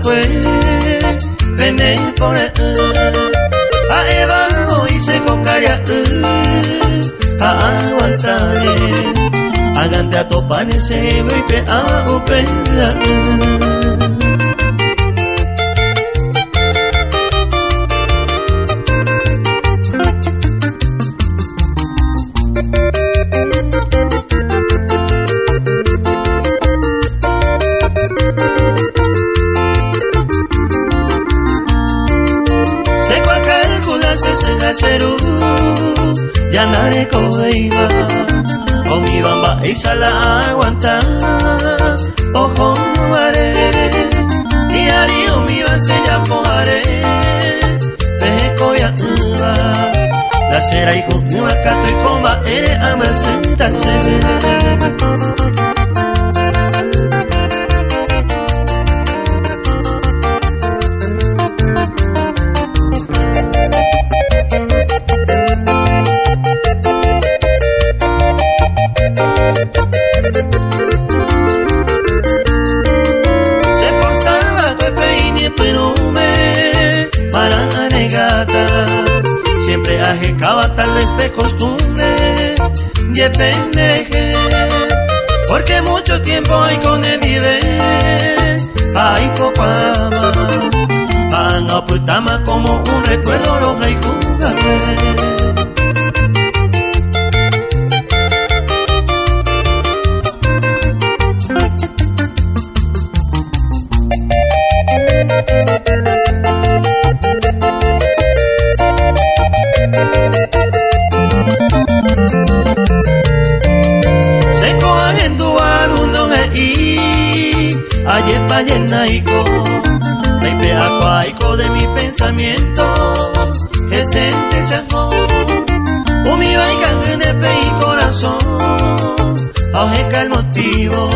pues vene por a Eva hoy se cocaria a aguantar agante a topar ese golpe a upera. Seru ya nare coiba o mi bamba esa la aguanta ojo are y ari o mi base ya poare peco ya uva la cera hijo mi acato y comba ere amasenta se ve. Ajecaba tal vez de costumbre y pendeje porque mucho tiempo hay con el vive hay poco ama no putama como un recuerdo roja y jugable. Ayepa yenaico, meipe acuaico de mi pensamiento, gesente se ajó, umi baican genepe y corazón, ajeca el motivo,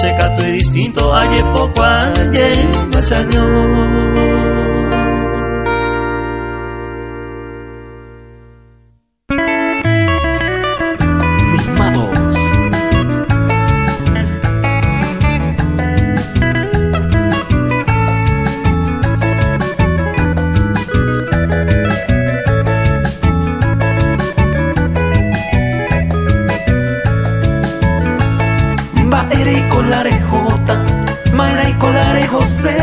secato y distinto, ayepo cuaye más año. José,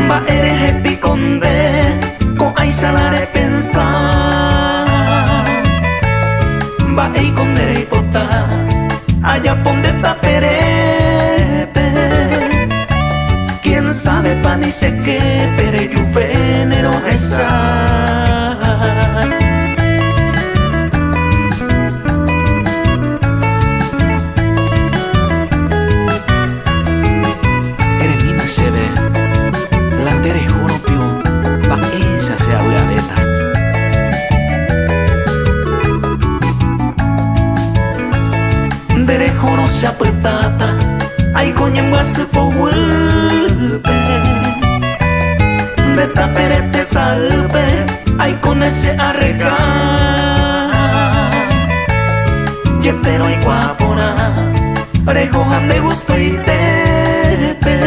ma eres epiconde, con ay salare pensar, va ei con dere pota, allá ponde taperepe, quién sabe pa ni sé qué, pero yo venero esa. Siapetata, ay coño mbase po huepe, beta perete salpe, ay con ese arregar, ye pero ay guapona, recojan de gusto y tepe,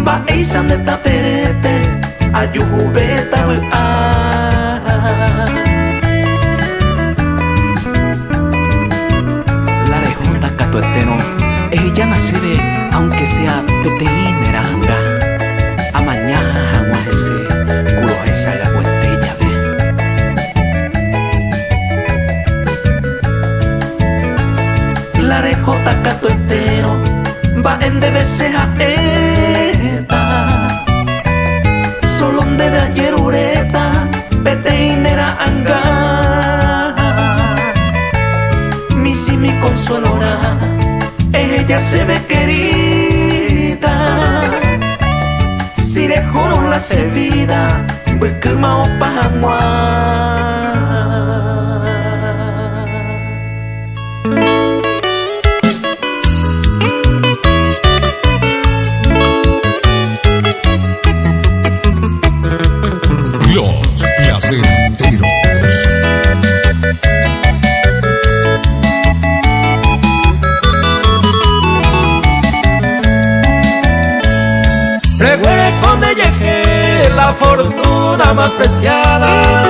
va eisan de taperepe, ayuju beta ella nace de, aunque sea peteineranga, amañaja jamás ese culo esa gagüentella ve. La rejota cato entero va en debeseja eta, solo de ayer ureta, peteinera anga, mi si mi consolora. Ella se ve querida, si le juro la servida, pues que mao pajamua. Los placenteros. Recuerde con llegué la fortuna más preciada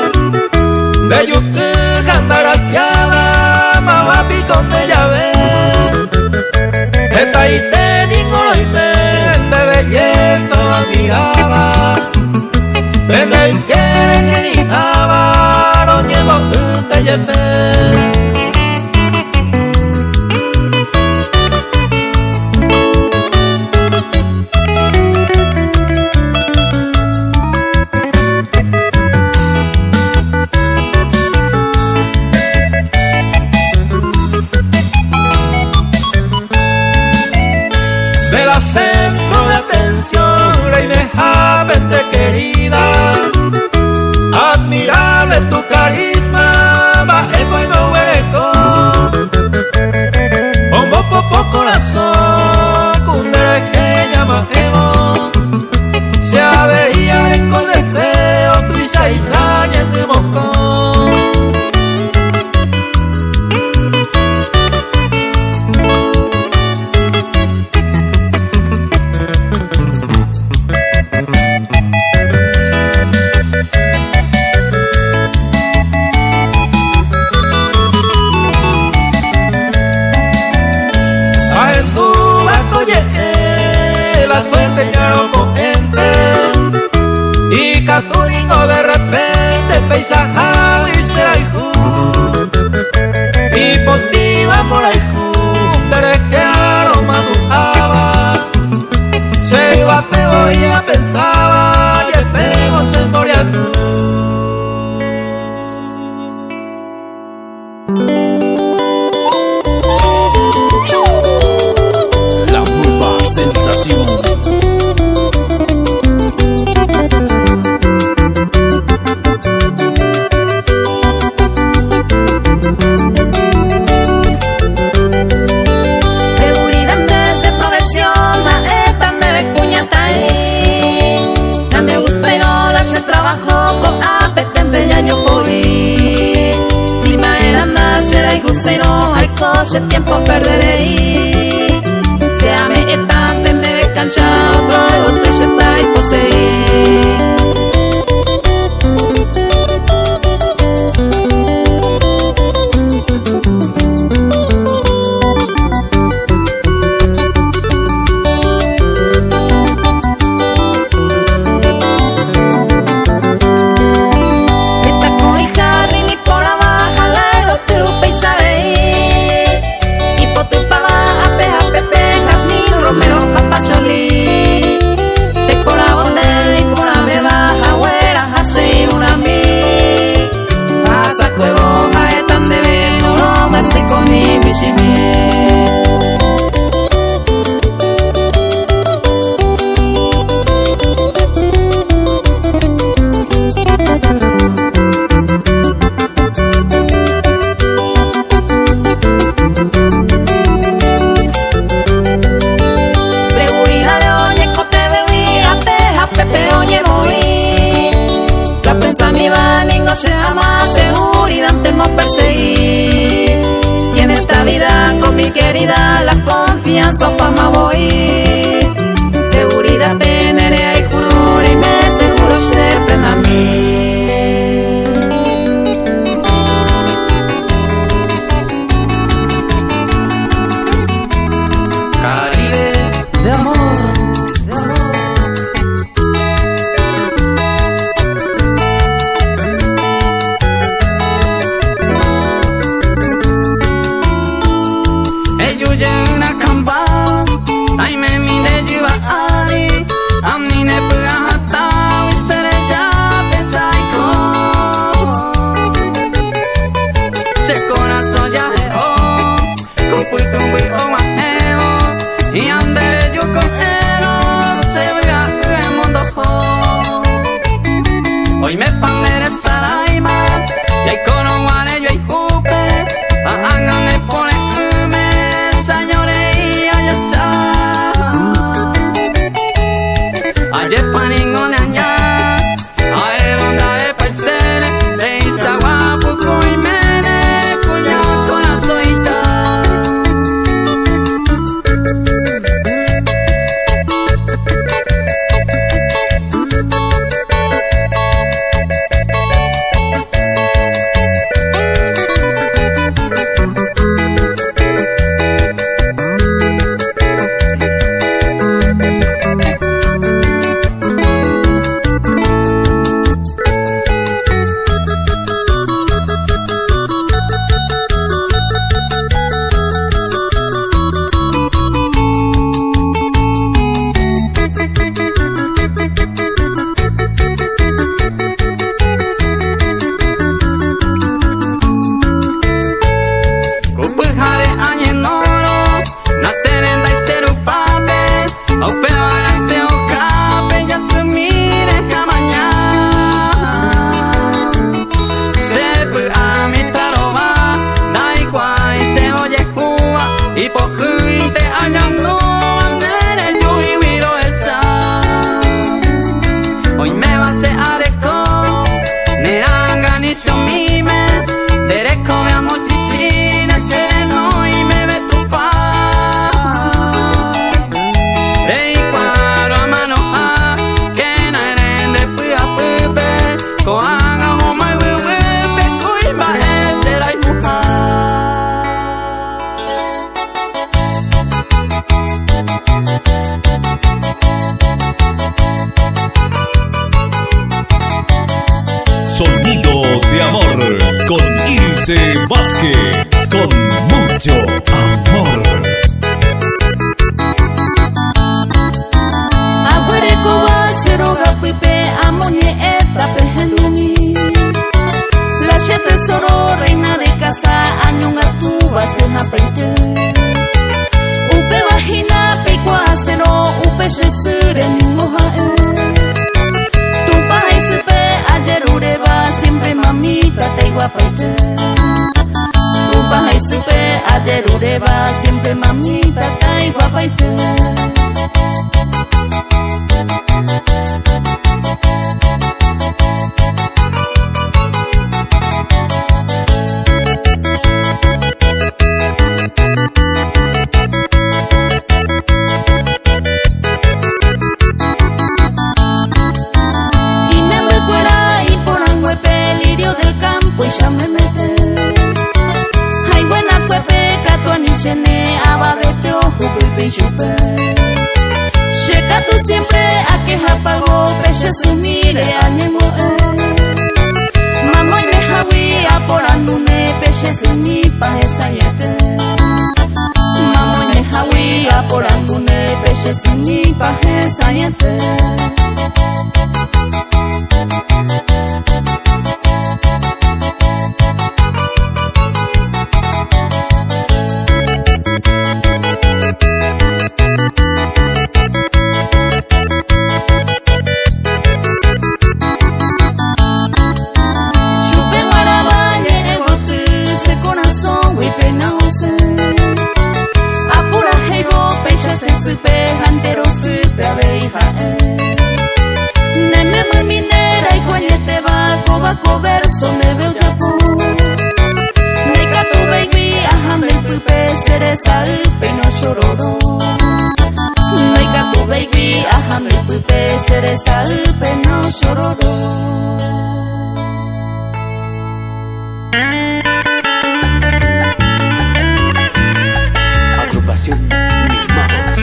de Yucatán, agraciada, mamapi con de llave. Esta y tengo de belleza admiraba. Vende y quiere que hijaba, no llevo que te lleve. Centro de atención, reinejamente querida, admirable tu carisma, baje bueno hueco, bombo popo corazón, cundere que llama evo, se aveía con deseo, tu isa y de moscón. La suerte ya no cogente y Caturingo de repente paisaje y será hijo y por ti vamos a hijo pero que aroma madujaba se iba te voy a pensaba y el pego se moría tú. La nueva sensación. Seguridad de esa profesión, maestra de cuñatay. No me gusta y no la se trabajo con apetente ya yo voy. Si maestra nacerá y gusero, hay cosas tiempo perderé. Se ame están de canchado, luego te se está y poseer. Querida, la confianza pa' ma voy. Seguridad penere y juro y me seguro siempre a mí. Caribe de amor, de amor. Ellos llegan a acampar, ay Agrupación Mimados.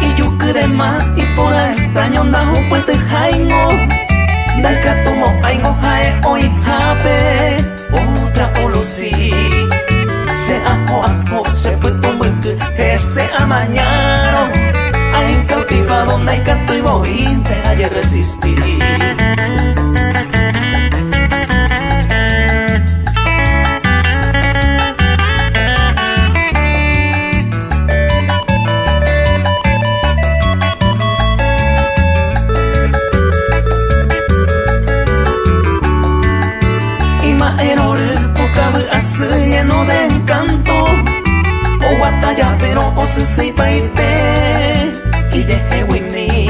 Y yo quedé más y por extraño najo pues de jaingo dal catomo aingo jae oi jabe otra olosi se ajo se puto muque ese amañaron hay cautivado no hay canto y voy te haya resistir. Lleno de encanto o batalla pero o se sei paite y yehe winni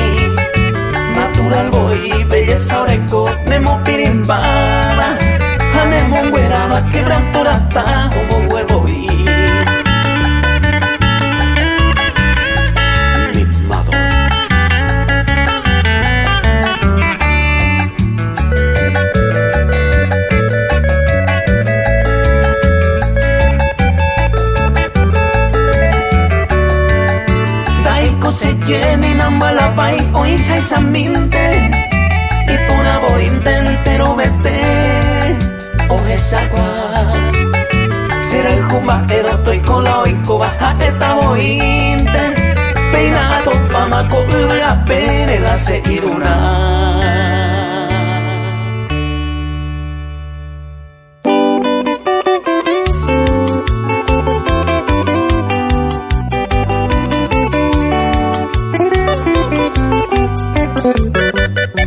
natural boy belleza oreco nemo pirimbaba hanemo ngueraba quebrantorata como huevo y Mimados. Se llena y nambala pai hoy jaizaminte y por abointe entero vete o esa agua será el jumbajero estoy con la oico baja esta bointe peinado pamaco ubra pere la seguiruna.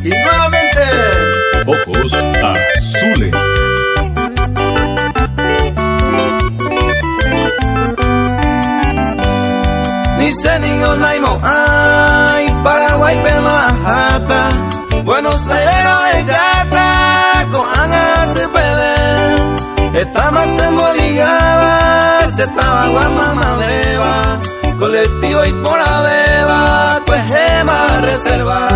Y nuevamente, ojos azules. Dice niño Naimo, ay, Paraguay, Pelmajata, Buenos Aires, Ejata, con Ana se puede. Estamos en Boligaba, se estaba Guamama Beba, colectivo y por la beba, pues gema reserva.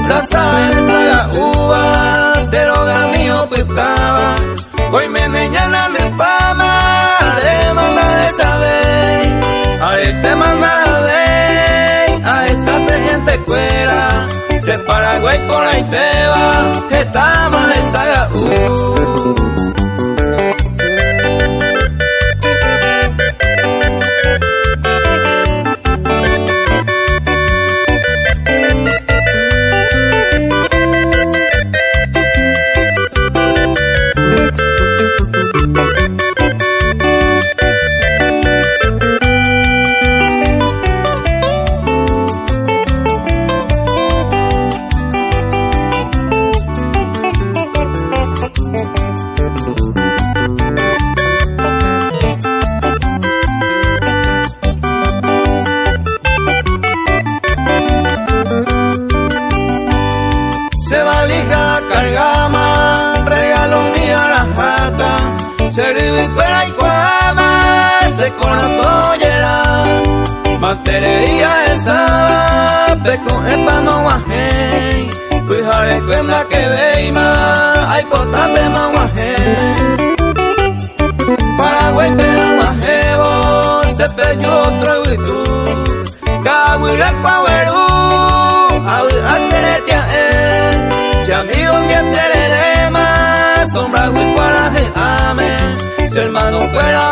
Braza esa la uva, se lo ganío pestaba, hoy me neñana de fama, le manda de saber, arete manda de, a esa gente cuera, se Paraguay por ahí te va, está más esa la Materia esa, peco epa no guajé, pues haré cuenta que veima, hay potable no guajé. Paraguay pega guajebo, se peyó otro y tú, cahuila cuahuerú, hacer etia si amigos mi entererema, sombra huicuaraje ame, si hermano fuera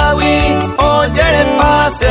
awi, oye pase.